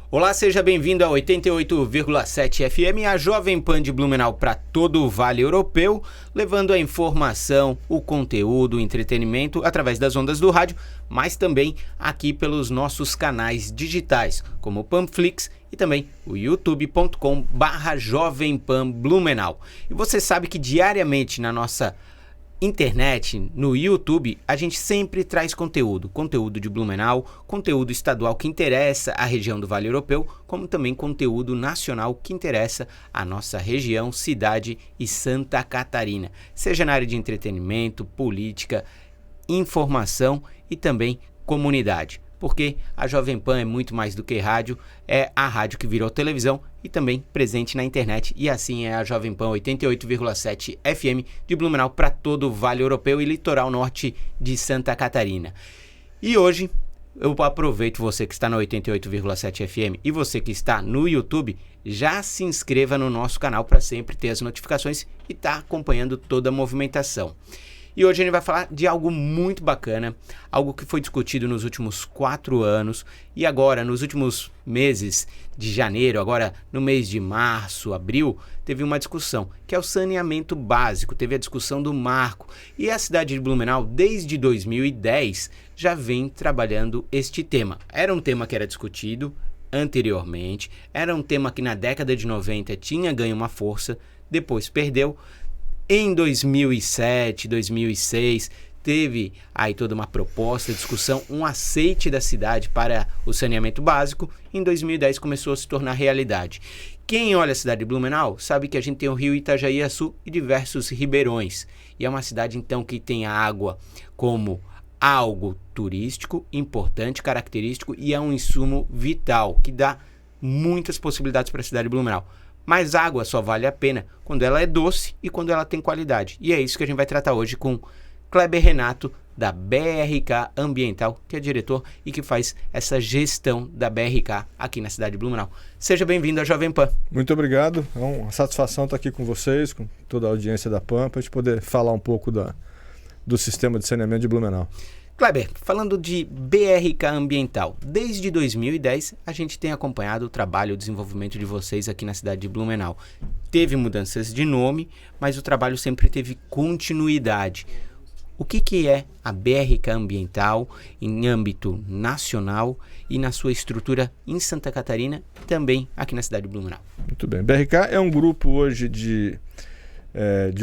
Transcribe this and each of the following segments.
Olá, seja bem-vindo a 88,7 FM, a Jovem Pan de Blumenau para todo o Vale Europeu, levando a informação, o conteúdo, o entretenimento através das ondas do rádio, mas também aqui pelos nossos canais digitais, como o Panflix e também o youtube.com/Jovem Pan Blumenau. E você sabe que diariamente na nossa internet, no YouTube, a gente sempre traz conteúdo de Blumenau, conteúdo estadual que interessa a região do Vale Europeu, como também conteúdo nacional que interessa a nossa região, cidade e Santa Catarina, seja na área de entretenimento, política, informação e também comunidade. Porque a Jovem Pan é muito mais do que rádio, é a rádio que virou televisão e também presente na internet, e assim é a Jovem Pan 88,7 FM de Blumenau para todo o Vale Europeu e litoral norte de Santa Catarina. E hoje eu aproveito você que está na 88,7 FM e você que está no YouTube, já se inscreva no nosso canal para sempre ter as notificações e estar acompanhando toda a movimentação. E hoje a gente vai falar de algo muito bacana, algo que foi discutido nos últimos 4 anos e agora nos últimos meses de janeiro, agora no mês de março, abril, teve uma discussão, que é o saneamento básico, teve a discussão do marco. E a cidade de Blumenau, desde 2010, já vem trabalhando este tema. Era um tema que era discutido anteriormente, era um tema que na década de 90 tinha ganho uma força, depois perdeu. Em 2007, 2006, teve aí toda uma proposta, discussão, um aceite da cidade para o saneamento básico. Em 2010 começou a se tornar realidade. Quem olha a cidade de Blumenau sabe que a gente tem o rio Itajaí-Açu e diversos ribeirões. E é uma cidade então que tem a água como algo turístico, importante, característico e é um insumo vital que dá muitas possibilidades para a cidade de Blumenau. Mas água só vale a pena quando ela é doce e quando ela tem qualidade. E é isso que a gente vai tratar hoje com Kleber Renato, da BRK Ambiental, que é diretor e que faz essa gestão da BRK aqui na cidade de Blumenau. Seja bem-vindo à Jovem Pan. Muito obrigado. É uma satisfação estar aqui com vocês, com toda a audiência da Pan, para a gente poder falar um pouco do sistema de saneamento de Blumenau. Kleber, falando de BRK Ambiental, desde 2010 a gente tem acompanhado o trabalho e o desenvolvimento de vocês aqui na cidade de Blumenau. Teve mudanças de nome, mas o trabalho sempre teve continuidade. O que é a BRK Ambiental em âmbito nacional e na sua estrutura em Santa Catarina e também aqui na cidade de Blumenau? Muito bem. BRK é um grupo hoje de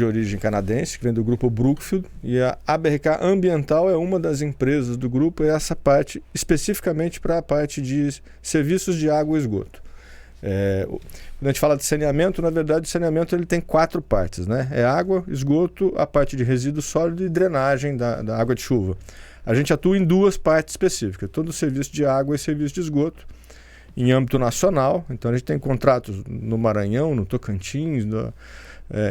origem canadense, que vem do grupo Brookfield, e a BRK Ambiental é uma das empresas do grupo, e essa parte especificamente para a parte de serviços de água e esgoto. Quando a gente fala de saneamento, na verdade o saneamento ele tem 4 partes, né? É água, esgoto, a parte de resíduo sólido e drenagem da água de chuva. A gente atua em 2 partes específicas, todo o serviço de água e serviço de esgoto, em âmbito nacional. Então a gente tem contratos no Maranhão, no Tocantins,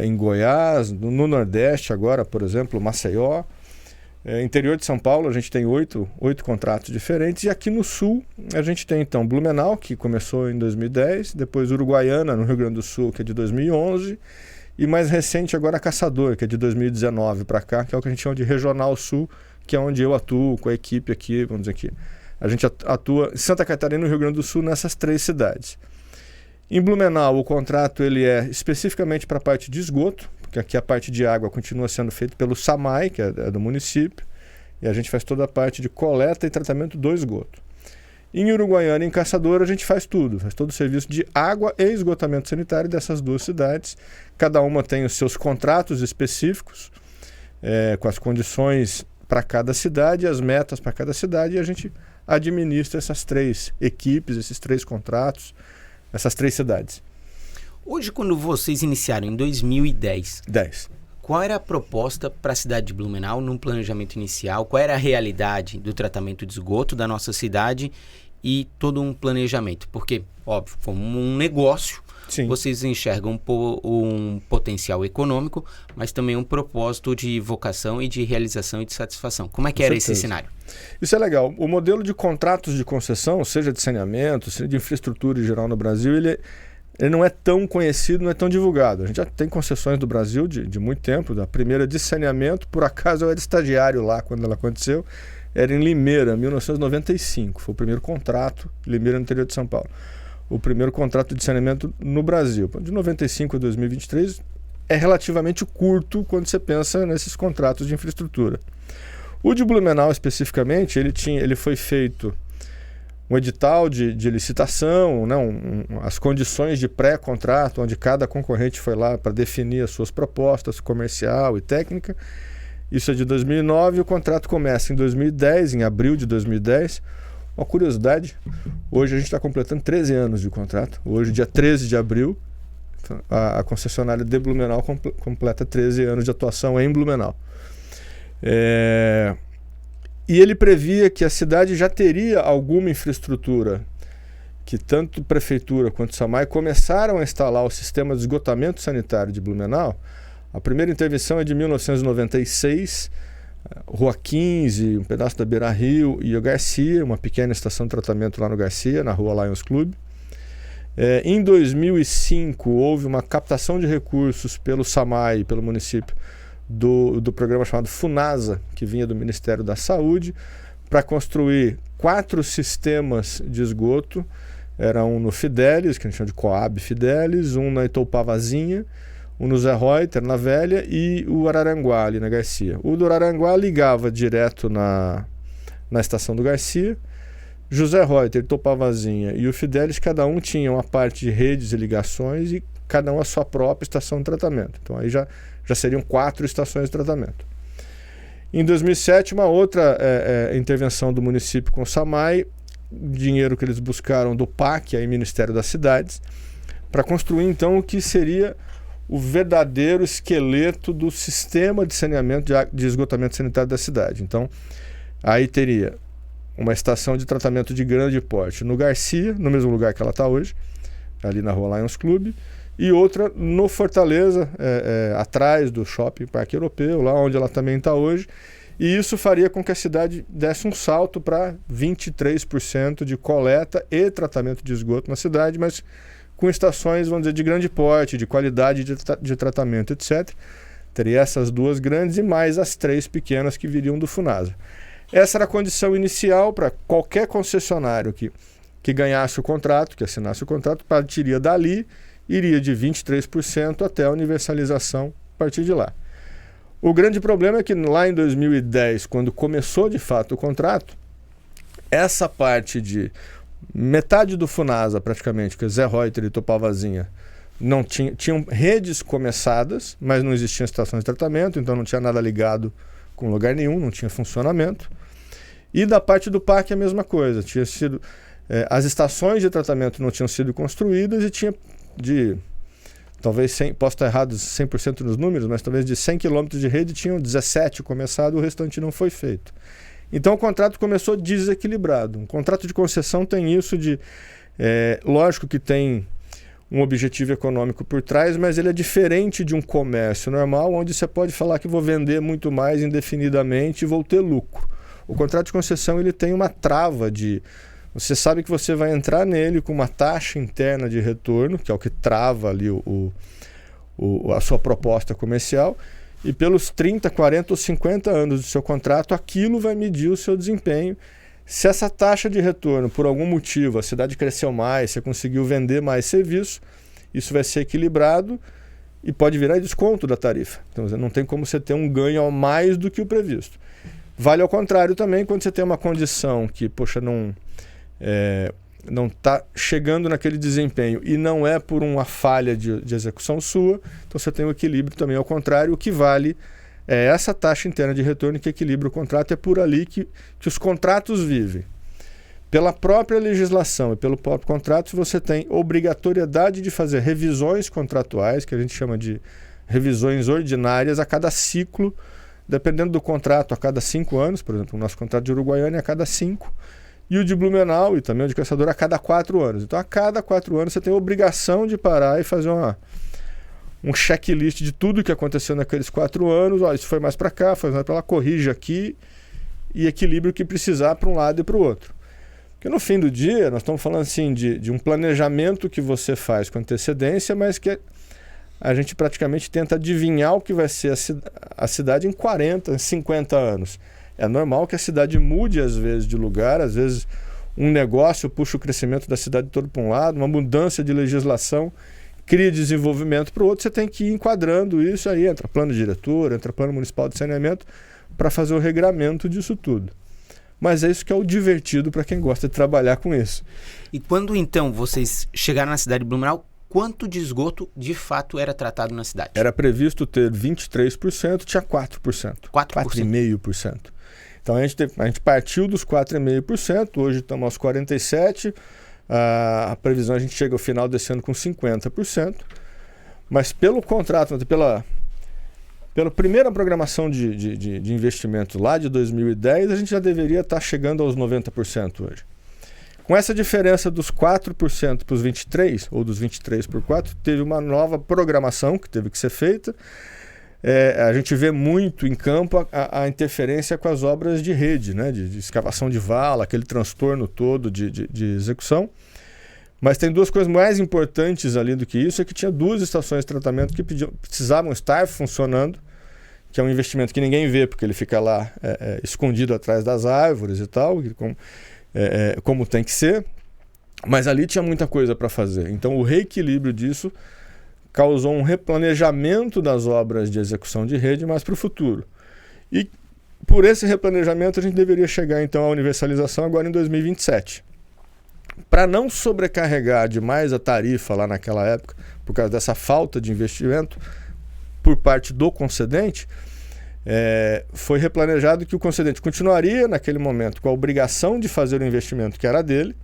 em Goiás, no Nordeste agora, por exemplo, Maceió. Interior de São Paulo a gente tem 8 contratos diferentes, e aqui no Sul a gente tem então Blumenau, que começou em 2010, depois Uruguaiana, no Rio Grande do Sul, que é de 2011, e mais recente agora Caçador, que é de 2019 para cá, que é o que a gente chama de Regional Sul, que é onde eu atuo com a equipe aqui, vamos dizer aqui. A gente atua em Santa Catarina e no Rio Grande do Sul, nessas 3 cidades. Em Blumenau, o contrato ele é especificamente para a parte de esgoto, porque aqui a parte de água continua sendo feita pelo SAMAI, que é do município, e a gente faz toda a parte de coleta e tratamento do esgoto. Em Uruguaiana e em Caçador a gente faz tudo, faz todo o serviço de água e esgotamento sanitário dessas 2 cidades. Cada uma tem os seus contratos específicos, com as condições para cada cidade, as metas para cada cidade, e a gente administra essas 3 equipes, esses 3 contratos, essas 3 cidades. Hoje, quando vocês iniciaram em 2010, 10. Qual era a proposta para a cidade de Blumenau num planejamento inicial? Qual era a realidade do tratamento de esgoto da nossa cidade e todo um planejamento? Porque, óbvio, como um negócio, Sim. Vocês enxergam um potencial econômico, mas também um propósito de vocação e de realização e de satisfação. Como é que era esse cenário? Isso é legal. O modelo de contratos de concessão, seja de saneamento, seja de infraestrutura em geral no Brasil, ele não é tão conhecido, não é tão divulgado. A gente já tem concessões do Brasil de muito tempo. A primeira de saneamento, por acaso eu era estagiário lá quando ela aconteceu. era em Limeira, 1995. Foi o primeiro contrato, Limeira, no interior de São Paulo. O primeiro contrato de saneamento no Brasil. De 95 a 2023 é relativamente curto quando você pensa nesses contratos de infraestrutura. O de Blumenau, especificamente, ele foi feito um edital de licitação, né, as condições de pré-contrato, onde cada concorrente foi lá para definir as suas propostas comercial e técnica. Isso é de 2009 e o contrato começa em 2010, em abril de 2010. Uma curiosidade, hoje a gente está completando 13 anos de contrato. Hoje, dia 13 de abril, a concessionária de Blumenau completa 13 anos de atuação em Blumenau. E ele previa que a cidade já teria alguma infraestrutura, que tanto prefeitura quanto SAMAI começaram a instalar o sistema de esgotamento sanitário de Blumenau. A primeira intervenção é de 1996, Rua 15, um pedaço da Beira Rio e o Garcia, uma pequena estação de tratamento lá no Garcia, na Rua Lions Club. Em 2005, houve uma captação de recursos pelo SAMAI, pelo município, do programa chamado FUNASA, que vinha do Ministério da Saúde, para construir 4 sistemas de esgoto. Era um no Fidelis, que a gente chama de Coab Fidelis, um na Itoupavazinha, um no Zé Reuter, na Velha, e o Araranguá, ali na Garcia. O do Araranguá ligava direto na estação do Garcia. José Reuter, Itoupavazinha e o Fidelis, cada um tinha uma parte de redes e ligações e cada um a sua própria estação de tratamento. Então aí já seriam 4 estações de tratamento. Em 2007, uma outra intervenção do município com o SAMAI, dinheiro que eles buscaram do PAC, aí Ministério das Cidades, para construir então o que seria o verdadeiro esqueleto do sistema de saneamento de esgotamento sanitário da cidade. Então, aí teria uma estação de tratamento de grande porte no Garcia, no mesmo lugar que ela está hoje, ali na Rua Lions Club, e outra no Fortaleza, atrás do Shopping Parque Europeu, lá onde ela também está hoje. E isso faria com que a cidade desse um salto para 23% de coleta e tratamento de esgoto na cidade, mas com estações, vamos dizer, de grande porte, de qualidade de tratamento, etc. Teria essas 2 grandes e mais as 3 pequenas que viriam do FUNASA. Essa era a condição inicial para qualquer concessionário que ganhasse o contrato, que assinasse o contrato, partiria dali, iria de 23% até a universalização a partir de lá. O grande problema é que lá em 2010, quando começou de fato o contrato, essa parte de metade do FUNASA praticamente, que é Zé Reuter e Itoupavazinha, não tinham redes começadas, mas não existiam estações de tratamento, então não tinha nada ligado com lugar nenhum, não tinha funcionamento. E da parte do PAC a mesma coisa, tinha sido as estações de tratamento não tinham sido construídas e tinha talvez 100, posso estar errado 100% nos números, mas talvez de 100 quilômetros de rede tinham 17 começado, o restante não foi feito. Então o contrato começou desequilibrado. Um contrato de concessão tem isso de... lógico que tem um objetivo econômico por trás, mas ele é diferente de um comércio normal, onde você pode falar que vou vender muito mais indefinidamente e vou ter lucro. O contrato de concessão ele tem uma trava de... Você sabe que você vai entrar nele com uma taxa interna de retorno, que é o que trava ali a sua proposta comercial, e pelos 30, 40 ou 50 anos do seu contrato, aquilo vai medir o seu desempenho. Se essa taxa de retorno, por algum motivo, a cidade cresceu mais, você conseguiu vender mais serviço, isso vai ser equilibrado e pode virar desconto da tarifa. Então não tem como você ter um ganho a mais do que o previsto. Vale ao contrário também quando você tem uma condição que, poxa, não está chegando naquele desempenho e não é por uma falha de execução sua, então você tem o equilíbrio também ao contrário. O que vale é essa taxa interna de retorno que equilibra o contrato, é por ali que os contratos vivem. Pela própria legislação e pelo próprio contrato, você tem obrigatoriedade de fazer revisões contratuais, que a gente chama de revisões ordinárias, a cada ciclo, dependendo do contrato, a cada 5 anos. Por exemplo, o nosso contrato de Uruguaiana é a cada 5, e o de Blumenau e também o de Caçador a cada 4 anos. Então, a cada 4 anos, você tem a obrigação de parar e fazer um checklist de tudo que aconteceu naqueles 4 anos. Olha, isso foi mais para cá, foi mais para lá, corrige aqui e equilibre o que precisar para um lado e para o outro. Porque no fim do dia, nós estamos falando assim de um planejamento que você faz com antecedência, mas que a gente praticamente tenta adivinhar o que vai ser a cidade em 40, 50 anos. É normal que a cidade mude, às vezes, de lugar, às vezes um negócio puxa o crescimento da cidade todo para um lado, uma mudança de legislação cria desenvolvimento para o outro, você tem que ir enquadrando isso, aí entra plano diretor, entra plano municipal de saneamento, para fazer o regramento disso tudo. Mas é isso que é o divertido para quem gosta de trabalhar com isso. E quando então vocês chegaram na cidade de Blumenau, quanto de esgoto de fato era tratado na cidade? Era previsto ter 23%, tinha 4%. 4,5%. Então a gente partiu dos 4,5%, hoje estamos aos 47%, a previsão a gente chega ao final desse ano com 50%, mas pelo contrato, pela primeira programação de investimento lá de 2010, a gente já deveria estar chegando aos 90% hoje. Com essa diferença dos 4% para os 23%, ou dos 23% por 4%, teve uma nova programação que teve que ser feita. A gente vê muito em campo a interferência com as obras de rede, né? de escavação de vala, aquele transtorno todo de execução. Mas tem duas coisas mais importantes ali do que isso, é que tinha 2 estações de tratamento que precisavam estar funcionando, que é um investimento que ninguém vê, porque ele fica lá escondido atrás das árvores e tal, como tem que ser, mas ali tinha muita coisa para fazer. Então o reequilíbrio disso causou um replanejamento das obras de execução de rede mais para o futuro. E por esse replanejamento a gente deveria chegar então à universalização agora em 2027. Para não sobrecarregar demais a tarifa lá naquela época, por causa dessa falta de investimento por parte do concedente, foi replanejado que o concedente continuaria naquele momento com a obrigação de fazer o investimento que era dele,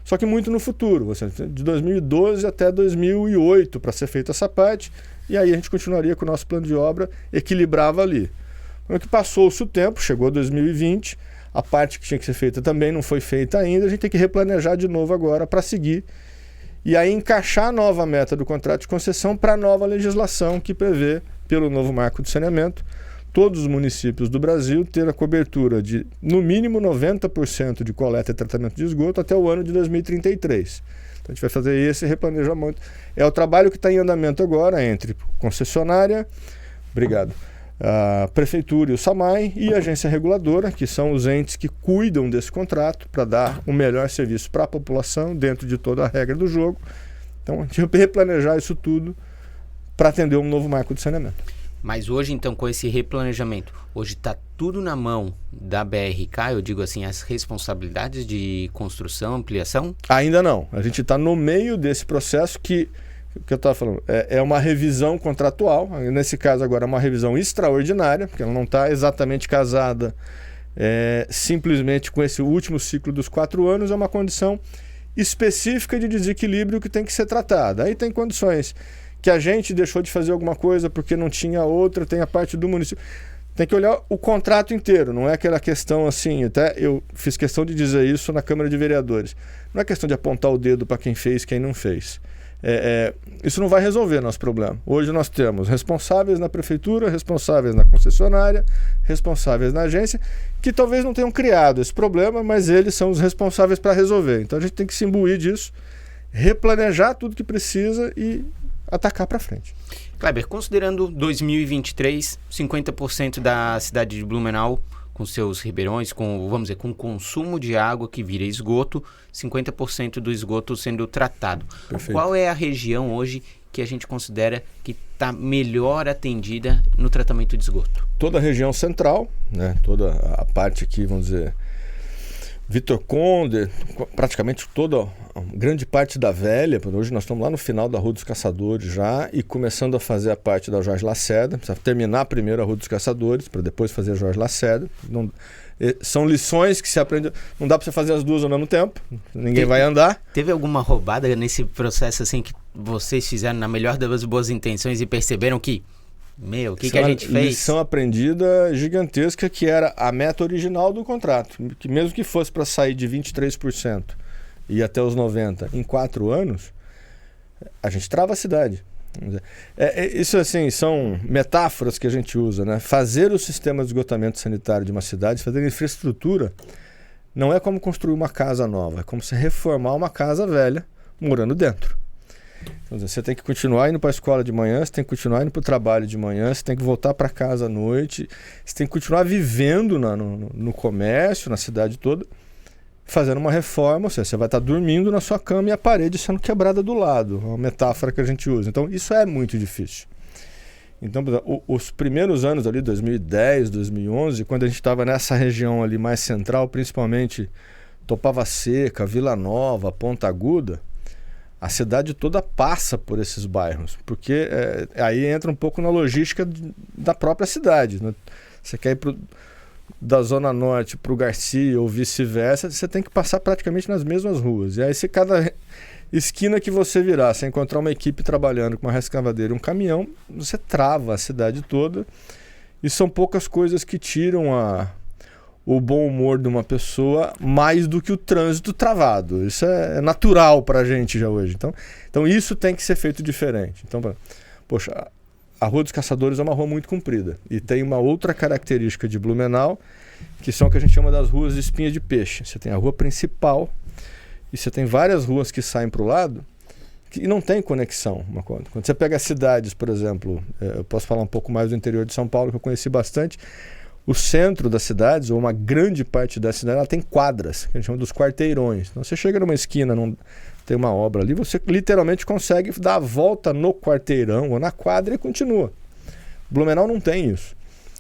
só que muito no futuro, de 2012 até 2008 para ser feita essa parte, e aí a gente continuaria com o nosso plano de obra, equilibrava ali. Quando que passou-se o tempo, chegou 2020, a parte que tinha que ser feita também não foi feita ainda, a gente tem que replanejar de novo agora para seguir, e aí encaixar a nova meta do contrato de concessão para a nova legislação que prevê, pelo novo marco de saneamento, todos os municípios do Brasil ter a cobertura de, no mínimo, 90% de coleta e tratamento de esgoto até o ano de 2033. Então a gente vai fazer esse replanejamento. É o trabalho que está em andamento agora entre concessionária, a Prefeitura e o SAMAI e a agência reguladora, que são os entes que cuidam desse contrato para dar o melhor serviço para a população dentro de toda a regra do jogo. Então a gente vai replanejar isso tudo para atender um novo marco de saneamento. Mas hoje, então, com esse replanejamento, hoje está tudo na mão da BRK, eu digo assim, as responsabilidades de construção, ampliação? Ainda não. A gente está no meio desse processo que eu estava falando, é uma revisão contratual. Nesse caso agora é uma revisão extraordinária, porque ela não está exatamente casada simplesmente com esse último ciclo dos 4 anos, é uma condição específica de desequilíbrio que tem que ser tratada. Aí tem condições que a gente deixou de fazer alguma coisa porque não tinha outra, tem a parte do município. Tem que olhar o contrato inteiro, não é aquela questão assim, até eu fiz questão de dizer isso na Câmara de Vereadores. Não é questão de apontar o dedo para quem fez, quem não fez. Isso não vai resolver nosso problema. Hoje nós temos responsáveis na prefeitura, responsáveis na concessionária, responsáveis na agência, que talvez não tenham criado esse problema, mas eles são os responsáveis para resolver. Então a gente tem que se imbuir disso, replanejar tudo que precisa e atacar para frente. Kleber, considerando 2023, 50% da cidade de Blumenau com seus ribeirões, com consumo de água que vira esgoto, 50% do esgoto sendo tratado. Perfeito. Qual é a região hoje que a gente considera que está melhor atendida no tratamento de esgoto? Toda a região central, né? Toda a parte aqui, vamos dizer, Vitor Conde, praticamente toda a grande parte da Velha. Hoje nós estamos lá no final da Rua dos Caçadores já e começando a fazer a parte da Jorge Lacerda. Precisa terminar primeiro a Rua dos Caçadores para depois fazer a Jorge Lacerda. São lições que se aprende. Não dá para você fazer as duas ao mesmo tempo. Ninguém vai andar. Teve alguma roubada nesse processo assim que vocês fizeram na melhor das boas intenções e perceberam que o que a gente fez? Lição aprendida gigantesca, que era a meta original do contrato, que mesmo que fosse para sair de 23% e até os 90% em 4 anos, a gente trava a cidade. Isso assim, são metáforas que a gente usa, né? Fazer o sistema de esgotamento sanitário de uma cidade, fazer a infraestrutura, não é como construir uma casa nova, é como se reformar uma casa velha morando dentro. Então, você tem que continuar indo para a escola de manhã, você tem que continuar indo para o trabalho de manhã, você tem que voltar para casa à noite, você tem que continuar vivendo no comércio, na cidade toda, fazendo uma reforma, ou seja, você vai estar dormindo na sua cama e a parede sendo quebrada do lado, uma metáfora que a gente usa. Então, isso é muito difícil. Então, por exemplo, os primeiros anos ali, 2010, 2011, quando a gente estava nessa região ali mais central, principalmente Topava Seca, Vila Nova, Ponta Aguda, a cidade toda passa por esses bairros, porque aí entra um pouco na logística da própria cidade, né? Você quer ir da Zona Norte para o Garcia ou vice-versa, você tem que passar praticamente nas mesmas ruas. E aí, se cada esquina que você virar, você encontrar uma equipe trabalhando com uma reescavadeira e um caminhão, você trava a cidade toda. E são poucas coisas que tiram o bom humor de uma pessoa mais do que o trânsito travado. Isso é natural para a gente já hoje. Então isso tem que ser feito diferente. Então, poxa, a Rua dos Caçadores é uma rua muito comprida. E tem uma outra característica de Blumenau, que são o que a gente chama das ruas de espinha de peixe. Você tem a rua principal e você tem várias ruas que saem para o lado que não tem conexão uma com a outra. Quando você pega as cidades, por exemplo, eu posso falar um pouco mais do interior de São Paulo, que eu conheci bastante. O centro das cidades, ou uma grande parte da cidade, ela tem quadras, que a gente chama dos quarteirões. Então, você chega numa esquina, tem uma obra ali, você literalmente consegue dar a volta no quarteirão ou na quadra e continua. Blumenau não tem isso.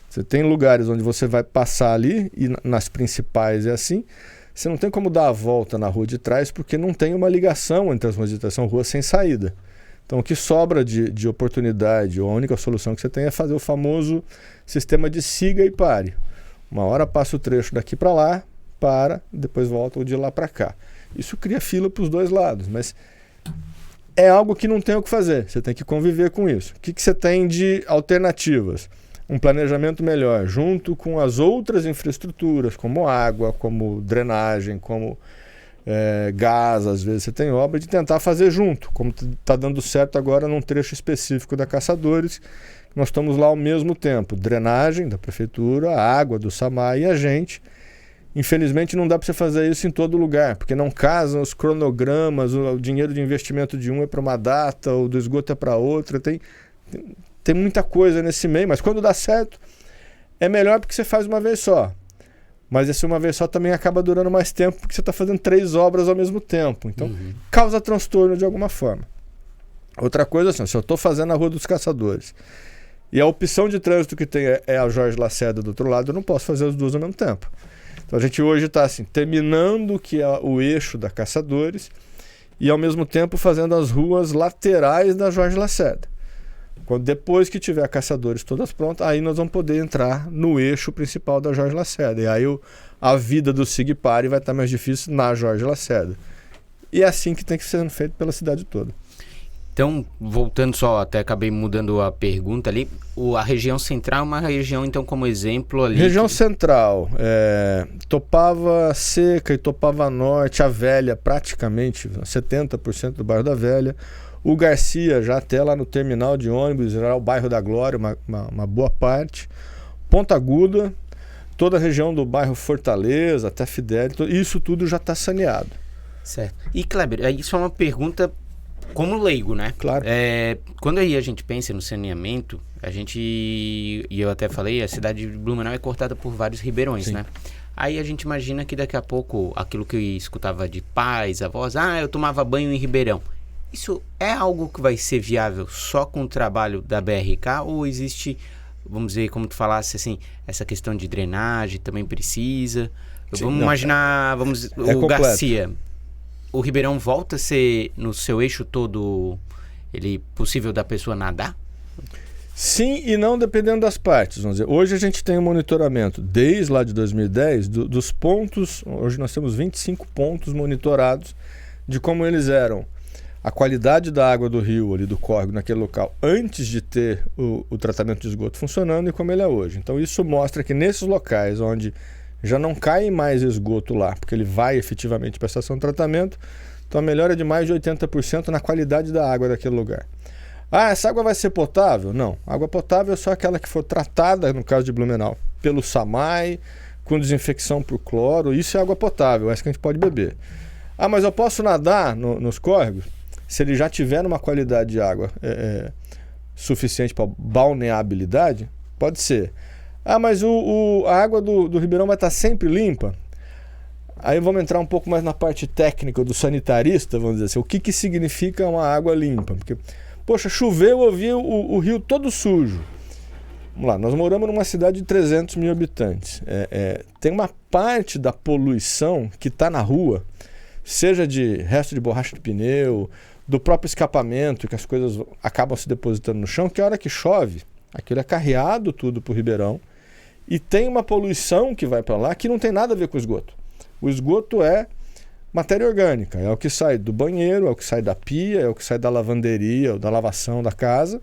Você tem lugares onde você vai passar ali, e nas principais é assim, você não tem como dar a volta na rua de trás, porque não tem uma ligação entre as ruas de trás, são ruas sem saída. Então, o que sobra de oportunidade, ou a única solução que você tem é fazer o famoso sistema de siga e pare. Uma hora passa o trecho daqui para lá, para, depois volta ou de lá para cá. Isso cria fila para os dois lados, mas é algo que não tem o que fazer. Você tem que conviver com isso. O que você tem de alternativas? Um planejamento melhor, junto com as outras infraestruturas, como água, como drenagem, como gás, às vezes você tem obra, de tentar fazer junto, como está dando certo agora num trecho específico da Caçadores. Nós estamos lá ao mesmo tempo, drenagem da prefeitura, a água do SAMAI e a gente. Infelizmente não dá para você fazer isso em todo lugar, porque não casam os cronogramas, o dinheiro de investimento de um é para uma data, o do esgoto é para outra, tem muita coisa nesse meio, mas quando dá certo é melhor porque você faz uma vez só. Mas esse uma vez só também acaba durando mais tempo porque você está fazendo 3 obras ao mesmo tempo. Então, causa transtorno de alguma forma. Outra coisa assim, se eu estou fazendo a Rua dos Caçadores e a opção de trânsito que tem é a Jorge Lacerda do outro lado, eu não posso fazer as duas ao mesmo tempo. Então, a gente hoje está assim, terminando que é o eixo da Caçadores e ao mesmo tempo fazendo as ruas laterais da Jorge Lacerda. Depois que tiver a Caçadores todas prontas, aí nós vamos poder entrar no eixo principal da Jorge Lacerda. E aí a vida do Sigpare vai estar mais difícil na Jorge Lacerda. E é assim que tem que ser feito pela cidade toda. Então, voltando só, até acabei mudando a pergunta ali, a região central é uma região, então, como exemplo ali... Região central, Topava Seca e Topava Norte, a Velha, praticamente 70% do bairro da Velha. O Garcia, já até lá no terminal de ônibus, já o bairro da Glória, uma boa parte. Ponta Aguda, toda a região do bairro Fortaleza, até Fidelio, isso tudo já está saneado. Certo. E, Kleber, isso é uma pergunta como leigo, né? Claro. Quando aí a gente pensa no saneamento, e eu até falei, a cidade de Blumenau é cortada por vários ribeirões, né? Aí a gente imagina que daqui a pouco, aquilo que eu escutava de pais, avós, eu tomava banho em ribeirão. Isso é algo que vai ser viável só com o trabalho da BRK ou existe, vamos dizer, como tu falasse assim, essa questão de drenagem também precisa? Vamos imaginar, o Garcia, o ribeirão volta a ser no seu eixo todo, ele possível da pessoa nadar? Sim e não, dependendo das partes. Vamos dizer, hoje a gente tem um monitoramento, desde lá de 2010, dos pontos, hoje nós temos 25 pontos monitorados de como eles eram. A qualidade da água do rio, ali do córrego, naquele local, antes de ter o tratamento de esgoto funcionando e como ele é hoje. Então isso mostra que nesses locais onde já não cai mais esgoto lá, porque ele vai efetivamente para a estação de tratamento, então a melhora é de mais de 80% na qualidade da água daquele lugar. Essa água vai ser potável? Não. Água potável é só aquela que for tratada, no caso de Blumenau, pelo SAMAI, com desinfecção por cloro. Isso é água potável, essa que a gente pode beber. Mas eu posso nadar nos córregos? se ele já tiver numa qualidade de água suficiente para balneabilidade, pode ser. Ah, mas a água do Ribeirão vai estar sempre limpa? Aí vamos entrar um pouco mais na parte técnica do sanitarista, vamos dizer assim. O que significa uma água limpa? Porque, poxa, choveu, eu vi o rio todo sujo. Vamos lá, nós moramos numa cidade de 300 mil habitantes. Tem uma parte da poluição que está na rua, seja de resto de borracha de pneu, do próprio escapamento, que as coisas acabam se depositando no chão, que a hora que chove, aquilo é carreado tudo para o Ribeirão, e tem uma poluição que vai para lá que não tem nada a ver com o esgoto. O esgoto é matéria orgânica, é o que sai do banheiro, é o que sai da pia, é o que sai da lavanderia ou da lavação da casa,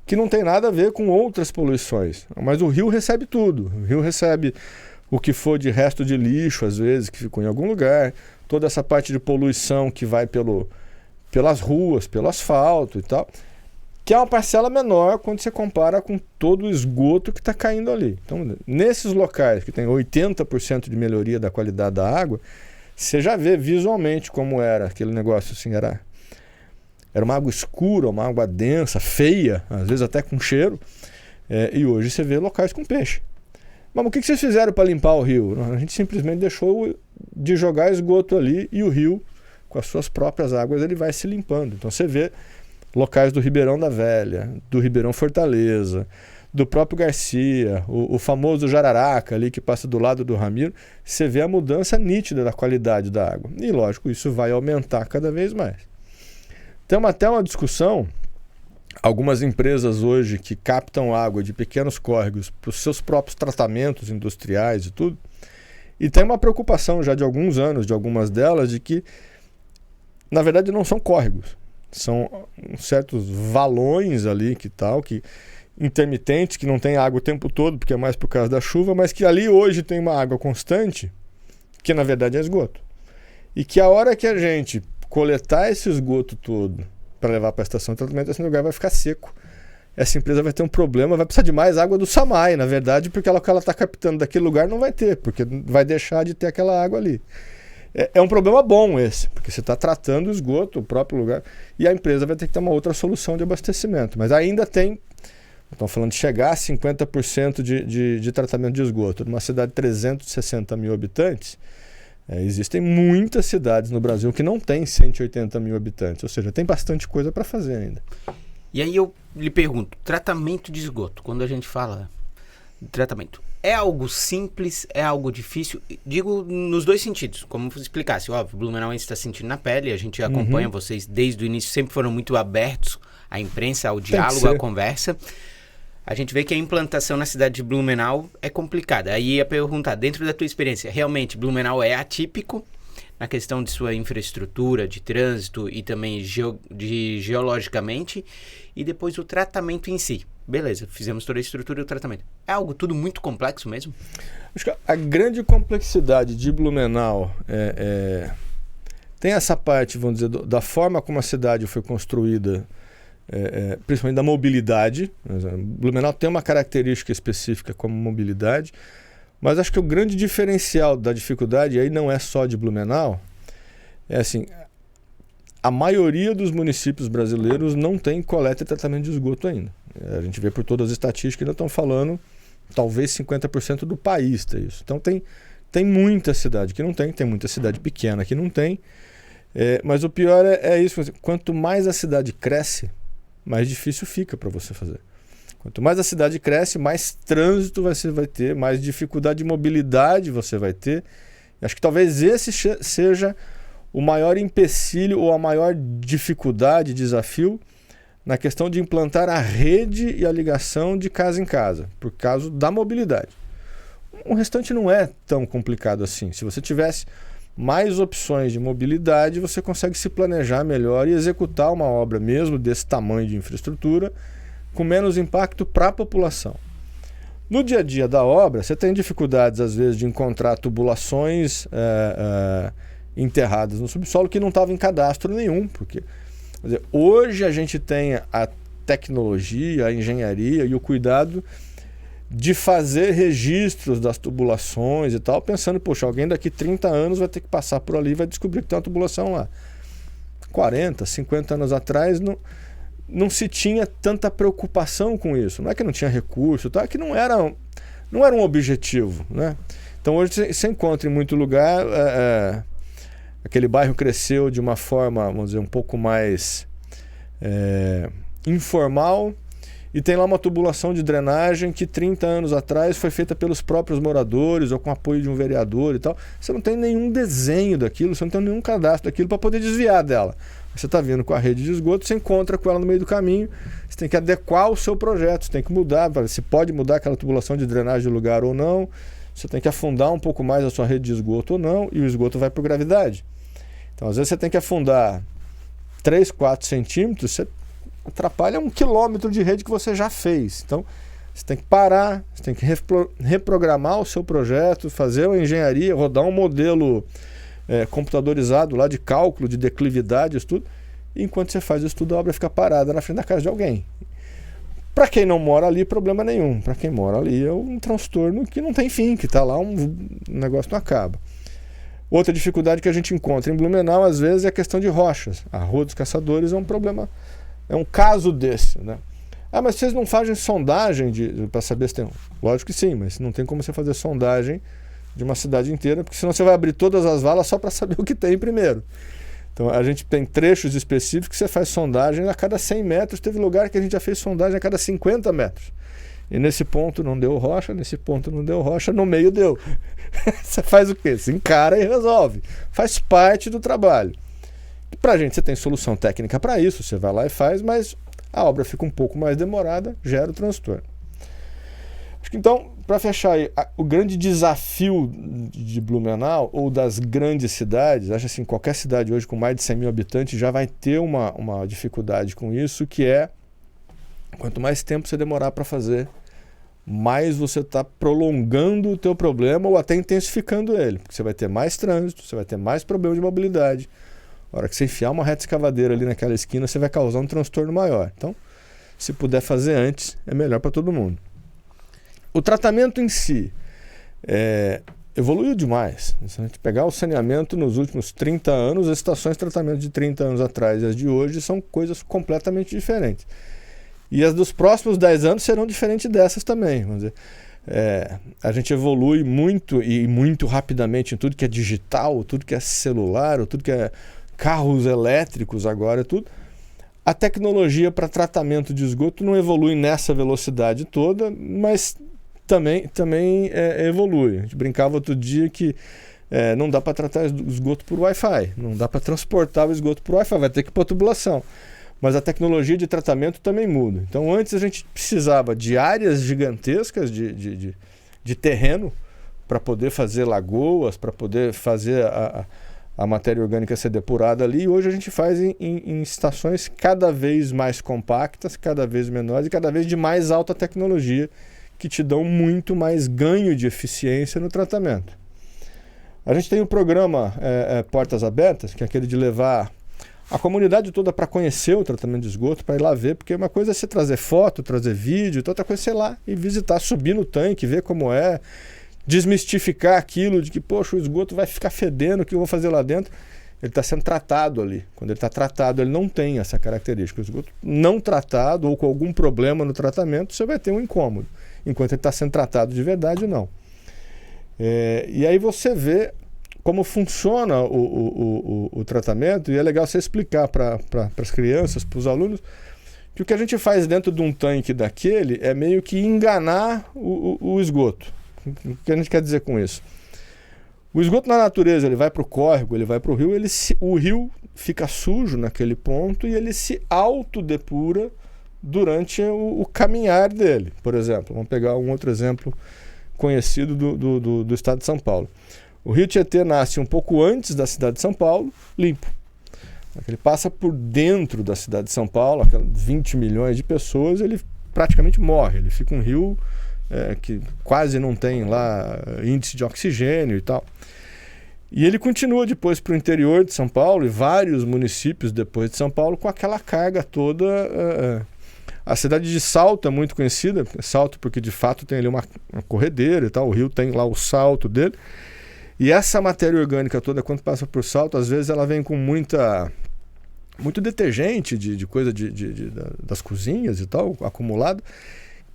que não tem nada a ver com outras poluições. Mas o rio recebe tudo. O rio recebe o que for de resto de lixo, às vezes, que ficou em algum lugar, toda essa parte de poluição que vai pelas ruas, pelo asfalto e tal, que é uma parcela menor quando você compara com todo o esgoto que está caindo ali. Então, nesses locais que tem 80% de melhoria da qualidade da água, você já vê visualmente como era aquele negócio assim, era uma água escura, uma água densa, feia, às vezes até com cheiro, e hoje você vê locais com peixe. Mas o que vocês fizeram para limpar o rio? A gente simplesmente deixou de jogar esgoto ali e o rio, com as suas próprias águas, ele vai se limpando. Então você vê locais do Ribeirão da Velha, do Ribeirão Fortaleza, do próprio Garcia, o famoso Jararaca ali que passa do lado do Ramiro, você vê a mudança nítida da qualidade da água. E lógico, isso vai aumentar cada vez mais. Tem até uma discussão, algumas empresas hoje que captam água de pequenos córregos para os seus próprios tratamentos industriais e tudo, e tem uma preocupação já de alguns anos, de algumas delas, de que, na verdade, não são córregos, são certos valões ali que intermitentes, que não tem água o tempo todo, porque é mais por causa da chuva, mas que ali hoje tem uma água constante, que na verdade é esgoto. E que a hora que a gente coletar esse esgoto todo para levar para a estação de tratamento, esse lugar vai ficar seco. Essa empresa vai ter um problema, vai precisar de mais água do SAMAI, na verdade, porque o que ela está captando daquele lugar não vai ter, porque vai deixar de ter aquela água ali. É um problema bom esse, porque você está tratando o esgoto, o próprio lugar, e a empresa vai ter que ter uma outra solução de abastecimento. Mas ainda tem, estamos falando de chegar a 50% de tratamento de esgoto. Numa cidade de 360 mil habitantes, existem muitas cidades no Brasil que não têm 180 mil habitantes, ou seja, tem bastante coisa para fazer ainda. E aí eu lhe pergunto, tratamento de esgoto, quando a gente fala de tratamento, é algo simples, é algo difícil? Digo nos dois sentidos, como você explicasse, óbvio, o Blumenau está sentindo na pele, a gente acompanha vocês desde o início, sempre foram muito abertos à imprensa, ao diálogo, à conversa. A gente vê que a implantação na cidade de Blumenau é complicada. Aí ia perguntar, dentro da tua experiência, realmente Blumenau é atípico na questão de sua infraestrutura, de trânsito e também geologicamente, e depois o tratamento em si. Beleza, fizemos toda a estrutura e o tratamento. É algo tudo muito complexo mesmo? Acho que a grande complexidade de Blumenau tem essa parte, vamos dizer, da forma como a cidade foi construída, principalmente da mobilidade. Blumenau tem uma característica específica como mobilidade, mas acho que o grande diferencial da dificuldade, aí não é só de Blumenau, é assim, a maioria dos municípios brasileiros não tem coleta e tratamento de esgoto ainda. A gente vê por todas as estatísticas que ainda estão falando, talvez 50% do país tem isso. Então tem muita cidade que não tem muita cidade pequena que não tem, mas o pior é isso, quanto mais a cidade cresce, mais difícil fica para você fazer. Quanto mais a cidade cresce, mais trânsito você vai ter, mais dificuldade de mobilidade você vai ter. Acho que talvez esse seja o maior empecilho ou a maior dificuldade, desafio, na questão de implantar a rede e a ligação de casa em casa, por causa da mobilidade. O restante não é tão complicado assim. Se você tivesse mais opções de mobilidade, você consegue se planejar melhor e executar uma obra mesmo desse tamanho de infraestrutura com menos impacto para a população. No dia a dia da obra, você tem dificuldades, às vezes, de encontrar tubulações enterradas no subsolo que não estavam em cadastro nenhum, porque quer dizer, hoje a gente tem a tecnologia, a engenharia e o cuidado de fazer registros das tubulações e tal, pensando, poxa, alguém daqui 30 anos vai ter que passar por ali e vai descobrir que tem uma tubulação lá. 40, 50 anos atrás não se tinha tanta preocupação com isso. Não é que não tinha recurso, tá? É que não era um objetivo, né? Então hoje você encontra em muito lugar, aquele bairro cresceu de uma forma, vamos dizer, um pouco mais informal, e tem lá uma tubulação de drenagem que 30 anos atrás foi feita pelos próprios moradores ou com apoio de um vereador e tal. Você não tem nenhum desenho daquilo, você não tem nenhum cadastro daquilo para poder desviar dela. Você está vindo com a rede de esgoto, você encontra com ela no meio do caminho, você tem que adequar o seu projeto, você tem que mudar, se pode mudar aquela tubulação de drenagem de lugar ou não, você tem que afundar um pouco mais a sua rede de esgoto ou não, e o esgoto vai por gravidade. Então, às vezes você tem que afundar 3, 4 centímetros, você atrapalha 1 quilômetro de rede que você já fez. Então, você tem que parar, você tem que reprogramar o seu projeto, fazer a engenharia, rodar um modelo computadorizado lá de cálculo, de declividade, isso tudo. E enquanto você faz isso tudo, a obra fica parada na frente da casa de alguém. Para quem não mora ali, problema nenhum. Para quem mora ali, é um transtorno que não tem fim, que está lá, o negócio não acaba. Outra dificuldade que a gente encontra em Blumenau, às vezes, é a questão de rochas. A Rua dos Caçadores é um problema, é um caso desse, né? Ah, mas vocês não fazem sondagem para saber se tem... Lógico que sim, mas não tem como você fazer sondagem de uma cidade inteira, porque senão você vai abrir todas as valas só para saber o que tem primeiro. Então a gente tem trechos específicos que você faz sondagem a cada 100 metros. Teve lugar que a gente já fez sondagem a cada 50 metros. E nesse ponto não deu rocha, nesse ponto não deu rocha, no meio deu. Você faz o quê? Você encara e resolve. Faz parte do trabalho. Pra gente você tem solução técnica para isso, você vai lá e faz, mas a obra fica um pouco mais demorada, gera o transtorno. Acho que então, para fechar aí, o grande desafio de Blumenau ou das grandes cidades, acho assim, qualquer cidade hoje com mais de 100 mil habitantes já vai ter uma dificuldade com isso, que é quanto mais tempo você demorar para fazer, mais você está prolongando o teu problema ou até intensificando ele, porque você vai ter mais trânsito, você vai ter mais problema de mobilidade. A hora que você enfiar uma reta escavadeira ali naquela esquina, você vai causar um transtorno maior. Então, se puder fazer antes, é melhor para todo mundo. O tratamento em si evoluiu demais. Se a gente pegar o saneamento nos últimos 30 anos, as estações de tratamento de 30 anos atrás e as de hoje são coisas completamente diferentes. E as dos próximos 10 anos serão diferentes dessas também. Vamos dizer. A gente evolui muito e muito rapidamente em tudo que é digital, tudo que é celular, tudo que é carros elétricos agora, tudo. A tecnologia para tratamento de esgoto não evolui nessa velocidade toda, mas também evolui. A gente brincava outro dia que não dá para tratar o esgoto por Wi-Fi, não dá para transportar o esgoto por Wi-Fi, vai ter que ir para tubulação. Mas a tecnologia de tratamento também muda. Então antes a gente precisava de áreas gigantescas de terreno para poder fazer lagoas, para poder fazer a matéria orgânica ser depurada ali. E hoje a gente faz em estações cada vez mais compactas, cada vez menores e cada vez de mais alta tecnologia, que te dão muito mais ganho de eficiência no tratamento. A gente tem o programa Portas Abertas, que é aquele de levar a comunidade toda para conhecer o tratamento de esgoto, para ir lá ver, porque uma coisa é você trazer foto, trazer vídeo, outra coisa é você ir lá e visitar, subir no tanque, ver como é, desmistificar aquilo de que, poxa, o esgoto vai ficar fedendo, o que eu vou fazer lá dentro? Ele está sendo tratado ali. Quando ele está tratado, ele não tem essa característica. O esgoto não tratado ou com algum problema no tratamento, você vai ter um incômodo. Enquanto ele está sendo tratado de verdade, não. E aí você vê como funciona o tratamento, e é legal você explicar para as crianças, para os alunos, que o que a gente faz dentro de um tanque daquele é meio que enganar o esgoto. O que a gente quer dizer com isso? O esgoto na natureza, ele vai para o córrego, ele vai para o rio, o rio fica sujo naquele ponto e ele se autodepura durante o caminhar dele. Por exemplo, vamos pegar um outro exemplo conhecido do estado de São Paulo. O rio Tietê nasce um pouco antes da cidade de São Paulo, limpo. Ele passa por dentro da cidade de São Paulo, aquelas 20 milhões de pessoas, ele praticamente morre. Ele fica um rio que quase não tem lá índice de oxigênio e tal. E ele continua depois para o interior de São Paulo e vários municípios depois de São Paulo com aquela carga toda. A cidade de Salto é muito conhecida, Salto porque de fato tem ali uma corredeira e tal, o rio tem lá o salto dele. E essa matéria orgânica toda, quando passa por Salto, às vezes ela vem com muita muito detergente de coisa das cozinhas e tal, acumulado,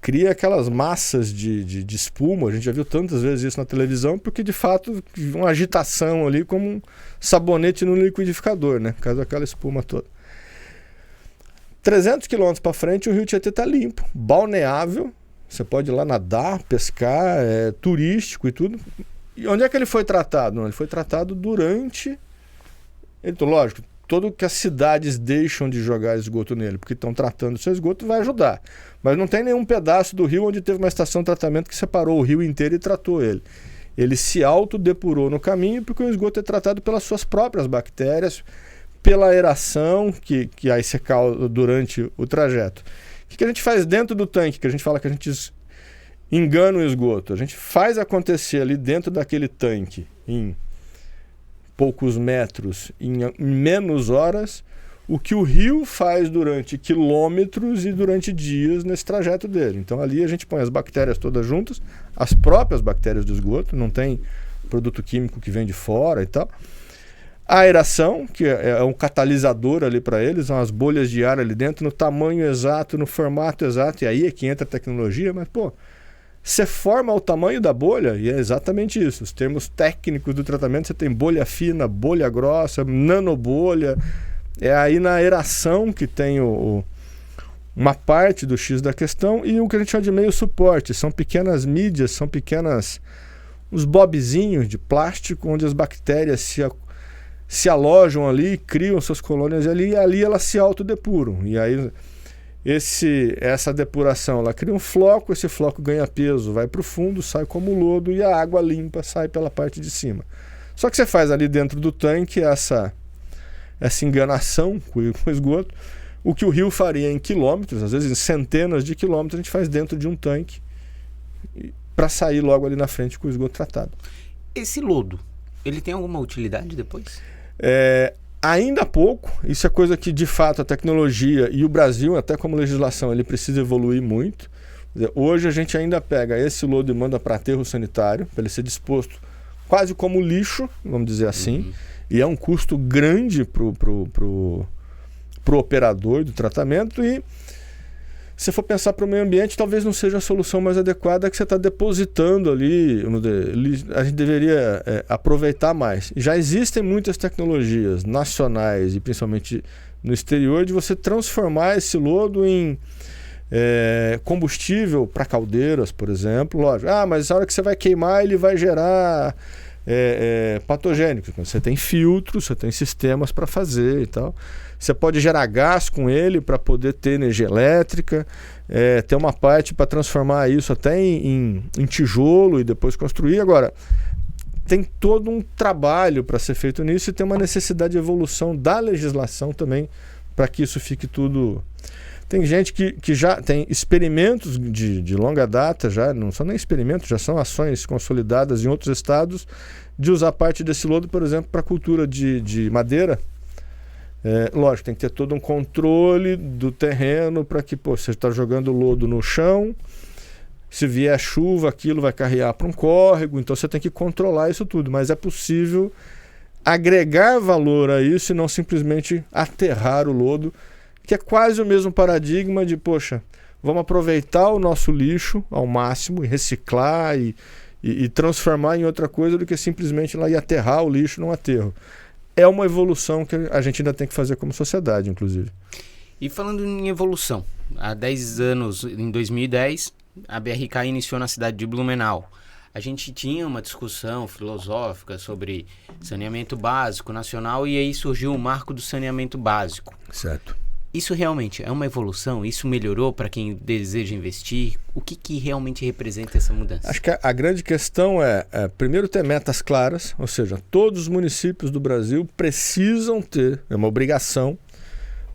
cria aquelas massas de espuma. A gente já viu tantas vezes isso na televisão, porque de fato uma agitação ali como um sabonete no liquidificador, né? Por causa daquela espuma toda. 300 quilômetros para frente o rio Tietê está limpo, balneável, você pode ir lá nadar, pescar, é turístico e tudo. E onde é que ele foi tratado? Não, ele foi tratado durante... Então, lógico, tudo que as cidades deixam de jogar esgoto nele, porque estão tratando o seu esgoto, vai ajudar. Mas não tem nenhum pedaço do rio onde teve uma estação de tratamento que separou o rio inteiro e tratou ele. Ele se autodepurou no caminho porque o esgoto é tratado pelas suas próprias bactérias, pela aeração que aí se causa durante o trajeto. O que a gente faz dentro do tanque, que a gente fala que a gente engana o esgoto? A gente faz acontecer ali dentro daquele tanque, em poucos metros, em menos horas, o que o rio faz durante quilômetros e durante dias nesse trajeto dele. Então ali a gente põe as bactérias todas juntas, as próprias bactérias do esgoto, não tem produto químico que vem de fora e tal. A aeração, que é um catalisador ali para eles, são as bolhas de ar ali dentro, no tamanho exato, no formato exato, e aí é que entra a tecnologia, mas pô, você forma o tamanho da bolha, e é exatamente isso. Os termos técnicos do tratamento, você tem bolha fina, bolha grossa, nanobolha. É aí na aeração que tem uma parte do X da questão, e o que a gente chama de meio suporte. São pequenas mídias, são uns bobzinhos de plástico, onde as bactérias se alojam ali, criam suas colônias ali, e ali elas se autodepuram. E aí essa depuração, ela cria um floco, esse floco ganha peso, vai para o fundo, sai como lodo, e a água limpa sai pela parte de cima. Só que você faz ali dentro do tanque essa enganação com o esgoto, o que o rio faria em quilômetros, às vezes em centenas de quilômetros, a gente faz dentro de um tanque para sair logo ali na frente com o esgoto tratado. Esse lodo, ele tem alguma utilidade depois? Ainda pouco. Isso é coisa que de fato a tecnologia e o Brasil, até como legislação, ele precisa evoluir muito. Hoje a gente ainda pega esse lodo e manda para aterro sanitário, para ele ser disposto quase como lixo, vamos dizer assim. E é um custo grande pro operador do tratamento. E se for pensar para o meio ambiente, talvez não seja a solução mais adequada, que você está depositando ali. A gente deveria aproveitar mais. Já existem muitas tecnologias nacionais e principalmente no exterior de você transformar esse lodo em combustível para caldeiras, por exemplo. Lógico, mas a hora que você vai queimar ele vai gerar patogênicos. Você tem filtros, você tem sistemas para fazer e tal. Você pode gerar gás com ele para poder ter energia elétrica, ter uma parte para transformar isso até em tijolo e depois construir. Agora, tem todo um trabalho para ser feito nisso e tem uma necessidade de evolução da legislação também para que isso fique tudo... Tem gente que já tem experimentos de longa data, já não são nem experimentos, já são ações consolidadas em outros estados de usar parte desse lodo, por exemplo, para cultura de madeira. Lógico, tem que ter todo um controle do terreno para que você está jogando lodo no chão, se vier chuva, aquilo vai carrear para um córrego, então você tem que controlar isso tudo, mas é possível agregar valor a isso e não simplesmente aterrar o lodo, que é quase o mesmo paradigma de, poxa, vamos aproveitar o nosso lixo ao máximo e reciclar e transformar em outra coisa do que simplesmente ir lá e aterrar o lixo num aterro. É uma evolução que a gente ainda tem que fazer como sociedade, inclusive. E falando em evolução, há 10 anos, em 2010, a BRK iniciou na cidade de Blumenau. A gente tinha uma discussão filosófica sobre saneamento básico nacional e aí surgiu o marco do saneamento básico. Certo. Isso realmente é uma evolução? Isso melhorou para quem deseja investir? O que realmente representa essa mudança? Acho que a grande questão é, primeiro, ter metas claras, ou seja, todos os municípios do Brasil precisam ter, é uma obrigação,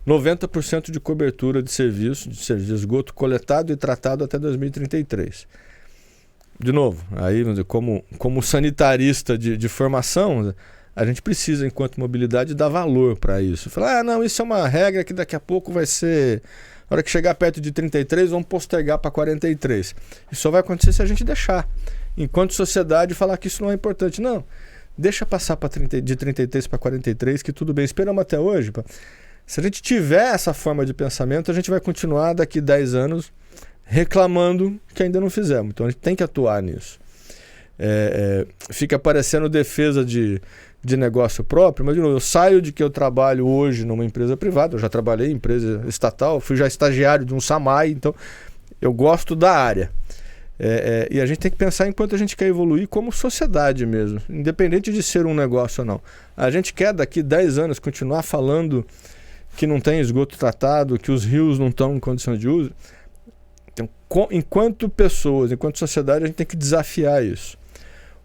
90% de cobertura de serviço, de esgoto coletado e tratado até 2033. De novo, aí, vamos dizer, como sanitarista de formação, a gente precisa, enquanto mobilidade, dar valor para isso. Falar, não, isso é uma regra que daqui a pouco vai ser... Na hora que chegar perto de 33, vamos postergar para 43. Isso só vai acontecer se a gente deixar. Enquanto sociedade, falar que isso não é importante. Não, deixa passar de 33 para 43, que tudo bem. Esperamos até hoje. Se a gente tiver essa forma de pensamento, a gente vai continuar daqui 10 anos reclamando que ainda não fizemos. Então a gente tem que atuar nisso. Fica parecendo defesa de negócio próprio, mas de novo, eu saio de que eu trabalho hoje numa empresa privada, eu já trabalhei em empresa estatal, fui já estagiário de um SAMAI, então eu gosto da área. E a gente tem que pensar em quanto a gente quer evoluir como sociedade mesmo, independente de ser um negócio ou não. A gente quer daqui 10 anos continuar falando que não tem esgoto tratado, que os rios não estão em condição de uso. Então, enquanto pessoas, enquanto sociedade, a gente tem que desafiar isso.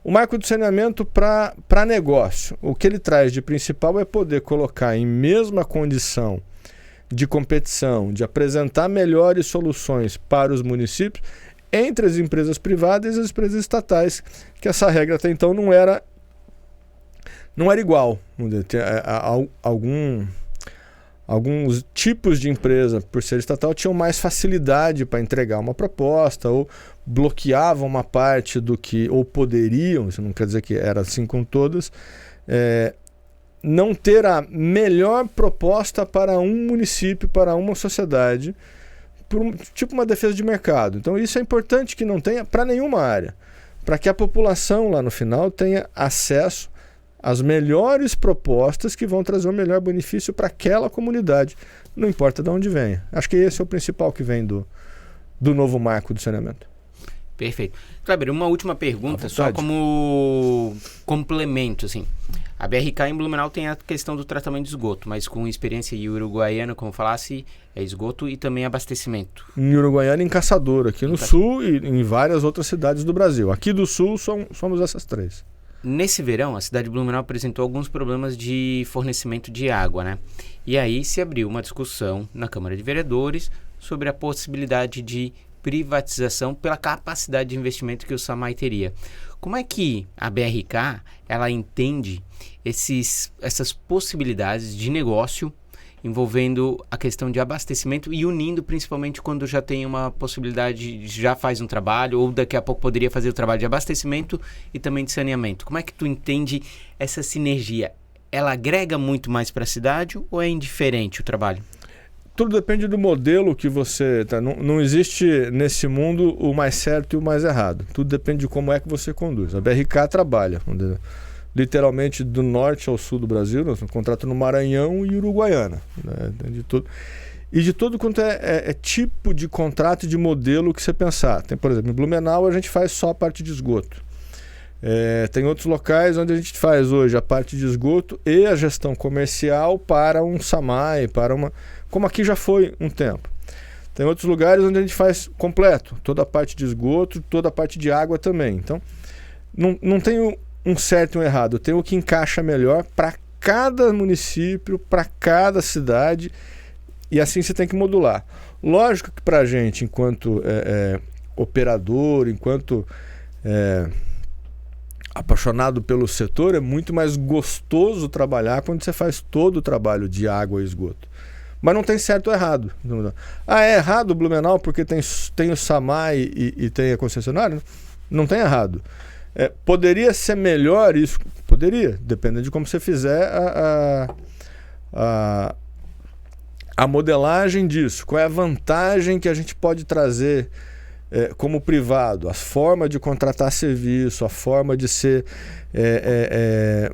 O marco do saneamento para negócio, o que ele traz de principal é poder colocar em mesma condição de competição, de apresentar melhores soluções para os municípios entre as empresas privadas e as empresas estatais, que essa regra até então não era igual. Alguns tipos de empresa, por ser estatal, tinham mais facilidade para entregar uma proposta ou bloqueavam uma parte do que, ou poderiam, isso não quer dizer que era assim com todas, não ter a melhor proposta para um município, para uma sociedade, tipo uma defesa de mercado. Então isso é importante que não tenha para nenhuma área, para que a população lá no final tenha acesso as melhores propostas que vão trazer o melhor benefício para aquela comunidade, não importa de onde venha. Acho que esse é o principal que vem do novo marco do saneamento. Perfeito. Kleber, uma última pergunta, só como complemento, assim. A BRK em Blumenau tem a questão do tratamento de esgoto, mas com experiência em Uruguaiana, como falasse, é esgoto e também abastecimento. Em Uruguaiana e em Caçador, aqui no sul e em várias outras cidades do Brasil. Aqui do sul somos essas 3. Nesse verão, a cidade de Blumenau apresentou alguns problemas de fornecimento de água, né? E aí se abriu uma discussão na Câmara de Vereadores sobre a possibilidade de privatização pela capacidade de investimento que o SAMAI teria. Como é que a BRK ela entende essas possibilidades de negócio envolvendo a questão de abastecimento e unindo principalmente quando já tem uma possibilidade, já faz um trabalho ou daqui a pouco poderia fazer o trabalho de abastecimento e também de saneamento? Como é que tu entende essa sinergia? Ela agrega muito mais para a cidade ou é indiferente o trabalho? Tudo depende do modelo que você... Não existe nesse mundo o mais certo e o mais errado. Tudo depende de como é que você conduz. A BRK trabalha literalmente do norte ao sul do Brasil, nós temos contrato no Maranhão e Uruguaiana. Né? De todo quanto é tipo de contrato e de modelo que você pensar. Tem, por exemplo, em Blumenau a gente faz só a parte de esgoto. Tem outros locais onde a gente faz hoje a parte de esgoto e a gestão comercial para um SAMAI, como aqui já foi um tempo. Tem outros lugares onde a gente faz completo, toda a parte de esgoto, toda a parte de água também. Então, não tem um certo e um errado, tem o que encaixa melhor para cada município, para cada cidade, e assim você tem que modular. Lógico que para a gente, enquanto operador, enquanto apaixonado pelo setor, é muito mais gostoso trabalhar quando você faz todo o trabalho de água e esgoto. Mas não tem certo ou errado. É errado o Blumenau porque tem o SAMAI e tem a concessionária? Não tem errado. Poderia ser melhor isso? Poderia, dependendo de como você fizer a modelagem disso. Qual é a vantagem que a gente pode trazer como privado? A forma de contratar serviço, a forma de ser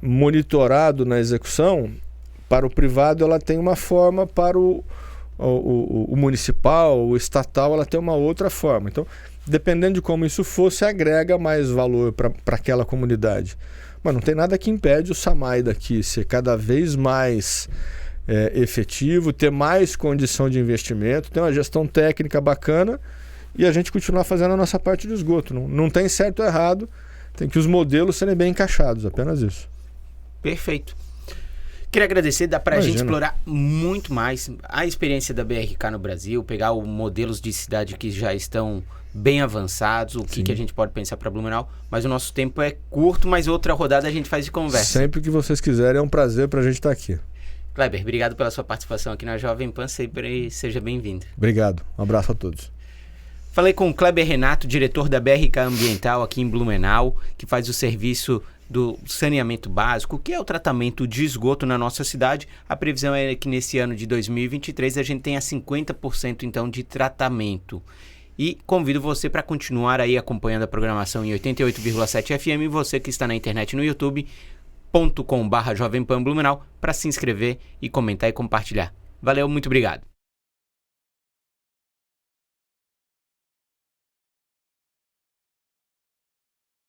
monitorado na execução. Para o privado ela tem uma forma, para o municipal, o estatal, ela tem uma outra forma. Então, dependendo de como isso for, se agrega mais valor para aquela comunidade. Mas não tem nada que impede o SAMAI daqui ser cada vez mais efetivo, ter mais condição de investimento, ter uma gestão técnica bacana e a gente continuar fazendo a nossa parte de esgoto. Não tem certo ou errado, tem que os modelos serem bem encaixados, apenas isso. Perfeito. Queria agradecer, dá pra gente explorar muito mais a experiência da BRK no Brasil, pegar modelos de cidade que já estão bem avançados, o que a gente pode pensar para Blumenau, mas o nosso tempo é curto, mas outra rodada a gente faz de conversa. Sempre que vocês quiserem, é um prazer pra gente estar aqui. Kleber, obrigado pela sua participação aqui na Jovem Pan, sempre seja bem-vindo. Obrigado, um abraço a todos. Falei com o Kleber Renato, diretor da BRK Ambiental aqui em Blumenau, que faz o serviço do saneamento básico, que é o tratamento de esgoto na nossa cidade. A previsão é que nesse ano de 2023 a gente tenha 50% então de tratamento. E convido você para continuar aí acompanhando a programação em 88,7 FM, e você que está na internet no youtube.com/Jovem Pan Blumenau para se inscrever e comentar e compartilhar. Valeu, muito obrigado.